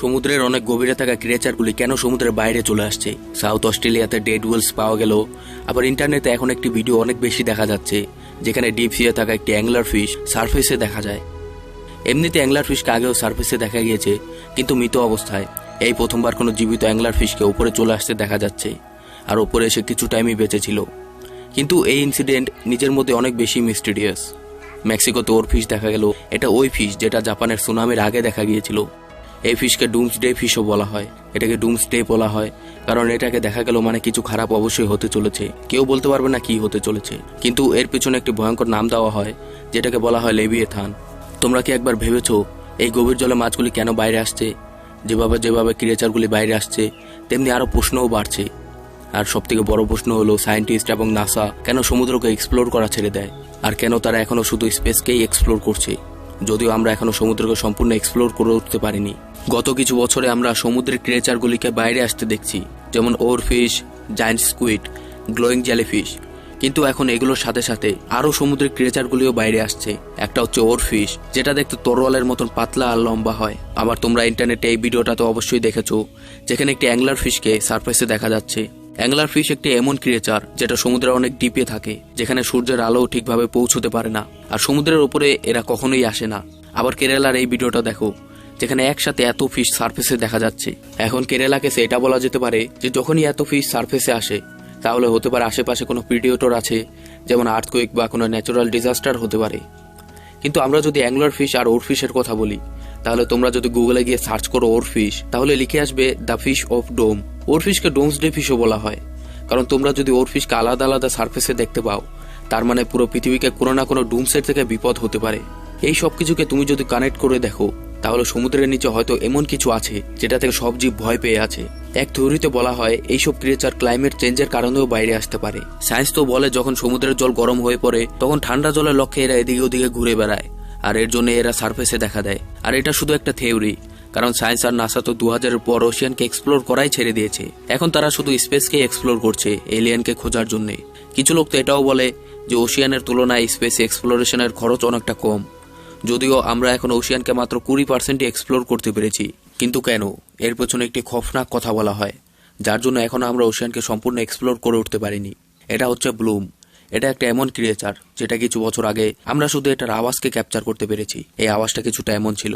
সমুদ্রের অনেক গভীরে থাকা ক্রিয়েচারগুলি কেন সমুদ্রের বাইরে চলে আসছে। সাউথ অস্ট্রেলিয়াতে ডেড ওয়েলস পাওয়া গেল, আবার ইন্টারনেটে এখন একটি ভিডিও অনেক বেশি দেখা যাচ্ছে যেখানে ডিপ সিয়ে থাকা একটি অ্যাংলার ফিশ সারফেসে দেখা যায়। এমনিতে অ্যাংলার ফিশকে আগেও সারফেসে দেখা গিয়েছে, কিন্তু মৃত অবস্থায়। এই প্রথমবার কোনো জীবিত অ্যাংলার ফিশকে উপরে চলে আসতে দেখা যাচ্ছে, আর উপরে এসে কিছু টাইমই বেঁচে ছিল। কিন্তু এই ইনসিডেন্ট নিজের মধ্যে অনেক বেশি মিস্টিরিয়াস। মেক্সিকোতে ওর ফিশ দেখা গেল, এটা ওই ফিশ যেটা জাপানের সুনামির আগে দেখা গিয়েছিল। এই ফিশকে ডুমসডে ফিশও বলা হয়। এটাকে ডুমসডে বলা হয় কারণ এটাকে দেখা গেল মানে কিছু খারাপ অবশ্যই হতে চলেছে, কেউ বলতে পারবে না কি হতে চলেছে, কিন্তু এর পিছনে একটি ভয়ঙ্কর নাম দেওয়া হয় যেটাকে বলা হয় লেভিয়েথান। তোমরা কি একবার ভেবেছো এই গভীর জলে মাছগুলি কেন বাইরে আসছে? যেভাবে যেভাবে ক্রিয়েচারগুলি বাইরে আসছে তেমনি আরো প্রশ্নও বাড়ছে। আর সবথেকে বড় প্রশ্ন হলো সায়েন্টিস্ট এবং নাসা কেন সমুদ্রকে এক্সপ্লোর করা ছেড়ে দেয়, আর কেন তারা এখনো শুধু স্পেসকেই এক্সপ্লোর করছে, যদিও আমরা এখনো সমুদ্রকে সম্পূর্ণ এক্সপ্লোর করে উঠতে পারিনি। গত কিছু বছরে আমরা সমুদ্রের ক্রিয়েচারগুলিকে বাইরে আসতে দেখছি, যেমন oarfish, giant squid, glowing jellyfish. কিন্তু এখন এগুলোর সাথে সাথে আরো সমুদ্রের ক্রিয়েচারগুলিও বাইরে আসছে। একটা হচ্ছে ওরফিশ, যেটা দেখতে তরোয়ালের মতন পাতলা আর লম্বা হয়। আবার তোমরা ইন্টারনেটে এই ভিডিওটা তো অবশ্যই দেখেছো যেখানে একটি অ্যাংলার ফিশকে সারফেসে দেখা যাচ্ছে। অ্যাংলার ফিশ একটি এমন ক্রিয়েচার যেটা সমুদ্রের অনেক ডিপে থাকে, যেখানে সূর্যের আলো ঠিকভাবে পৌঁছতে পারে না, আর সমুদ্রের উপরে এরা কখনোই আসে না। আবার কেরালার এই ভিডিওটা দেখো যেখানে একসাথে এত ফিশ সারফেসে দেখা যাচ্ছে। এখন কেরালাকে এটা বলা যেতে পারে যে যখনই এত ফিশ সারফেসে আসে তাহলে হতে পারে আশেপাশে কোনো প্রিডিয়েটর আছে, যেমন আর্থকুয়েক বা কোনো ন্যাচারাল ডিজাস্টার হতে পারে। কিন্তু আমরা যদি অ্যাংলার ফিশ আর ওরফিশের কথা বলি, তাহলে তোমরা যদি গুগলে গিয়ে সার্চ করো ওরফিশ, তাহলে লিখে আসবে দ্য ফিশ অফ ডোম। ওরফিশকে ডোমসডে ফিশও বলা হয়, কারণ তোমরা যদি ওরফিশকে আলাদা আলাদা সারফেসে দেখতে পাও তার মানে পুরো পৃথিবীকে কোনো না কোনো ডুমসের থেকে বিপদ হতে পারে। এই সব কিছুকে তুমি যদি কানেক্ট করে দেখো তাহলে সমুদ্রের নিচে হয়তো এমন কিছু আছে যেটা থেকে সব জীব ভয় পেয়ে আছে। এক থিওরিতে বলা হয় এইসব ক্রিয়েচার ক্লাইমেট চেঞ্জের কারণেও বাইরে আসতে পারে। সায়েন্স তো বলে যখন সমুদ্রের জল গরম হয়ে পড়ে তখন ঠান্ডা জলের লক্ষ্যে এরা এদিকে ওদিকে ঘুরে বেড়ায়, আর এর জন্য এরা সারফেসে দেখা দেয়। আর এটা শুধু একটা থিওরি, কারণ সায়েন্স আর নাসা তো 2000-এর পর ওশিয়ানকে এক্সপ্লোর করাই ছেড়ে দিয়েছে। এখন তারা শুধু স্পেসকে এক্সপ্লোর করছে এলিয়েনকে খোঁজার জন্য। কিছু লোক তো এটাও বলে যে ওশিয়ানের তুলনায় স্পেস এক্সপ্লোরেশনের খরচ অনেকটা কম, যদিও আমরা এখন ওশিয়ানকে মাত্র 20% এক্সপ্লোর করতে পেরেছি। কিন্তু কেন? এর পেছনে একটি খফনাক কথা বলা হয় যার জন্য এখনো আমরা ওশিয়ানকে সম্পূর্ণ এক্সপ্লোর করে উঠতে পারিনি। এটা হচ্ছে ব্লুম। এটা একটা এমন ক্রিয়েচার যেটা কিছু বছর আগে আমরা শুধু এটার আওয়াজকে ক্যাপচার করতে পেরেছি। এই আওয়াজটা কিছুটা এমন ছিল।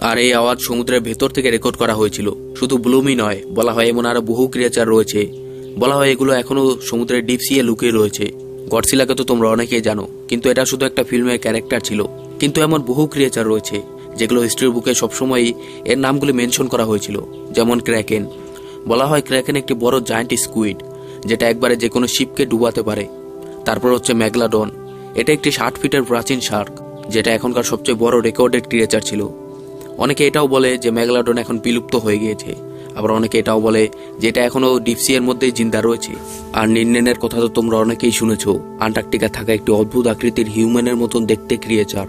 আর এই আওয়াজ সমুদ্রের ভেতর থেকে রেকর্ড করা হয়েছিল। শুধু ব্লুমই নয়, বলা হয় এমন আরো বহু ক্রিয়েচার রয়েছে। বলা হয় এগুলো এখনো সমুদ্রের ডিপ সিয়ে লুকিয়ে রয়েছে। গডজিলাকে তো তোমরা অনেকেই জানো, কিন্তু এটা শুধু একটা ফিল্মের ক্যারেক্টার ছিল। কিন্তু এমন বহু ক্রিয়েচার রয়েছে যেগুলো হিস্ট্রির বুকে সবসময়ই এর নামগুলি মেনশন করা হয়েছিল, যেমন ক্র্যাকেন। বলা হয় ক্র্যাকেন একটি বড় জায়ান্ট স্কুইড যেটা একবারে যে কোনো শিপকে ডুবাতে পারে। তারপর হচ্ছে মেগালোডন। এটা একটি 60 ফিটের প্রাচীন শার্ক যেটা এখনকার সবচেয়ে বড় রেকর্ডেড ক্রিয়েচার ছিল। অনেকে এটাও বলে যে মেগালোডন এখন বিলুপ্ত হয়ে গিয়েছে, আবার অনেকে এটাও বলে যে এটা এখনো ডিপসি এর মধ্যেই জিন্দা রয়েছে। আর নিন্নেনের কথা তো তোমরা অনেকেই শুনেছো, আন্টার্কটিকা থাকা একটি অদ্ভুত আকৃতির হিউম্যানের মতন দেখতে ক্রিয়েচার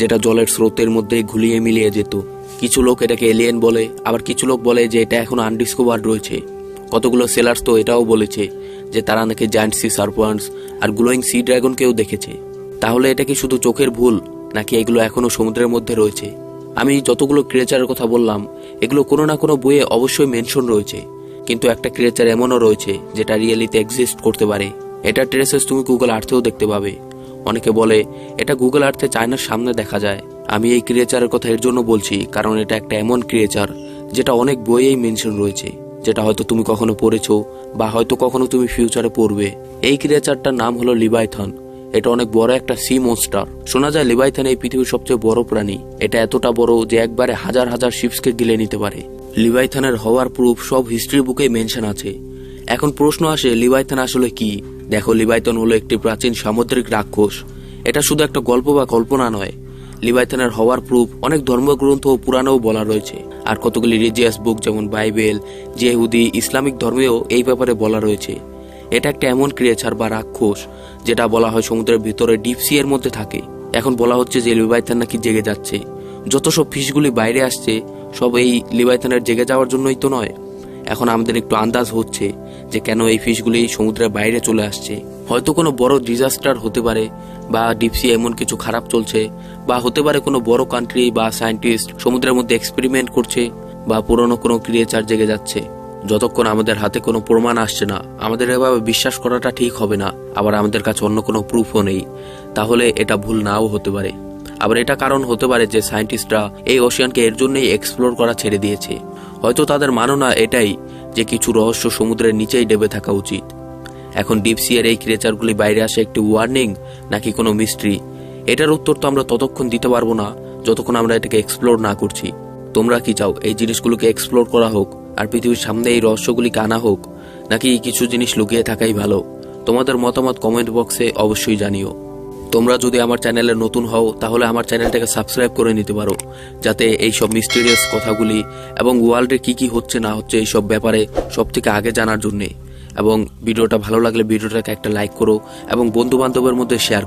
যেটা জলের স্রোতের মধ্যে ঘুলিয়ে মিলিয়ে যেত। কিছু লোক এটাকে এলিয়েন বলে, আবার কিছু লোক বলে যে এটা এখনো আনডিসকভার্ড রয়েছে। কতগুলো সেলার্স তো এটাও বলেছে যে তারা নাকি জায়ান্ট সি সার্পেন্টস আর গ্লোয়িং সি ড্রাগনকেও দেখেছে। তাহলে এটা কি শুধু চোখের ভুল, নাকি এগুলো এখনো সমুদ্রের মধ্যে রয়েছে? আমি যতগুলো ক্রিয়েচারের কথা বললাম এগুলো কোনো না কোনো বইয়ে অবশ্যই মেনশন রয়েছে, কিন্তু একটা ক্রিয়েচার এমনও রয়েছে যেটা রিয়েলিতে এক্সিস্ট করতে পারে। এটা ট্রেসেস তুমি গুগল আর্থেও দেখতে পাবে। অনেকে বলে এটা গুগল আর্থে চায়নার সামনে দেখা যায়, আমি এই ক্রিয়েচারের কথা এর জন্য বলছি কারণ এটা একটা এমন ক্রিয়েচার যেটা অনেক বইয়েই মেনশন রয়েছে, যেটা হয়তো তুমি কখনো পড়েছো বা হয়তো কখনো তুমি ফিউচারে পড়বে। এই ক্রিয়েচারটার নাম হলো লিভাইথান। এটা অনেক বড় একটা সি মনস্টার। শোনা যায় লিভাইথান এই পৃথিবীর সবচেয়ে বড় প্রাণী। এটা এতটা বড় যে একবারে হাজার হাজার শিপসকে গিলে নিতে পারে। লিভাইথানের হওয়ার প্রুফ সব হিস্ট্রি বুকে মেনশন আছে। এখন প্রশ্ন আসে, লিভাইথান আসলে কি? দেখো, লিভাইথান হলো একটি প্রাচীন সামুদ্রিক রাক্ষস। এটা শুধু একটা গল্প বা কল্পনা নয়। লিভাইথানের হওয়ার প্রুফ অনেক ধর্মগ্রন্থ ও পুরাণেও বলা রয়েছে, আর কতগুলি রিলিজিয়াস বুক যেমন বাইবেল, ইহুদি, ইসলামিক ধর্মেও এই ব্যাপারে বলা রয়েছে। এটা একটা এমন ক্রিয়েচার বা রাক্ষস যেটা বলা হয় সমুদ্রের ভিতরে ডিপ সি এর মধ্যে থাকে। এখন বলা হচ্ছে যে লিভাইথান নাকি জেগে যাচ্ছে। যত সব ফিশগুলি বাইরে আসছে সব এই লিভাইথানের জেগে যাওয়ার জন্যই তো নয়। এখন আমাদের একটু আন্দাজ হচ্ছে যে কেন এই ফিশগুলি সমুদ্রের বাইরে চলে আসছে। হয়তো কোনো বড় ডিজাস্টার হতে পারে, বা ডিপসি এমন কিছু খারাপ চলছে, বা হতে পারে কোনো বড় কান্ট্রি বা সায়েন্টিস্ট সমুদ্রের মধ্যে এক্সপেরিমেন্ট করছে, বা পুরনো কোনো ক্রিয়েচার জেগে যাচ্ছে। যতক্ষণ আমাদের হাতে কোনো প্রমাণ আসছে না, আমাদের এভাবে বিশ্বাস করাটা ঠিক হবে না। আবার আমাদের কাছে অন্য কোনো প্রুফও নেই, তাহলে এটা ভুল নাও হতে পারে। আবার এটা কারণ হতে পারে যে সায়েন্টিস্টরা এই ওশিয়ানকে এর জন্যই এক্সপ্লোর করা ছেড়ে দিয়েছে। হয়তো তাদের মাননা এটাই যে কিছু রহস্য সমুদ্রের নিচেই ডেবে থাকা উচিত। এখন ডিপ সি এর এই ক্রিয়েচারগুলি বাইরে আসে একটি ওয়ার্নিং নাকি কোনো মিস্ট্রি, এটার উত্তর তো আমরা ততক্ষণ দিতে পারবো না যতক্ষণ আমরা এটাকে এক্সপ্লোর না করছি। তোমরা কি চাও এই জিনিসগুলোকে এক্সপ্লোর করা হোক আর পৃথিবীর সামনে এই রহস্যগুলিকে আনা হোক, নাকি কিছু জিনিস লুকিয়ে থাকাই ভালো? তোমাদের মতামত কমেন্ট বক্সে অবশ্যই জানিও। তোমরা যদি আমার চ্যানেলে নতুন হও তাহলে আমার চ্যানেলটাকে সাবস্ক্রাইব করে নিতে পারো, যাতে এই সব মিস্টেরিয়াস কথাগুলি এবং ওয়ার্ল্ডে কি কি হচ্ছে না হচ্ছে এই সব ব্যাপারে সব থেকে আগে জানার জন্য। এবং ভিডিওটা ভালো লাগলে ভিডিওটাকে একটা লাইক করো এবং বন্ধু বান্ধবের মধ্যে শেয়ার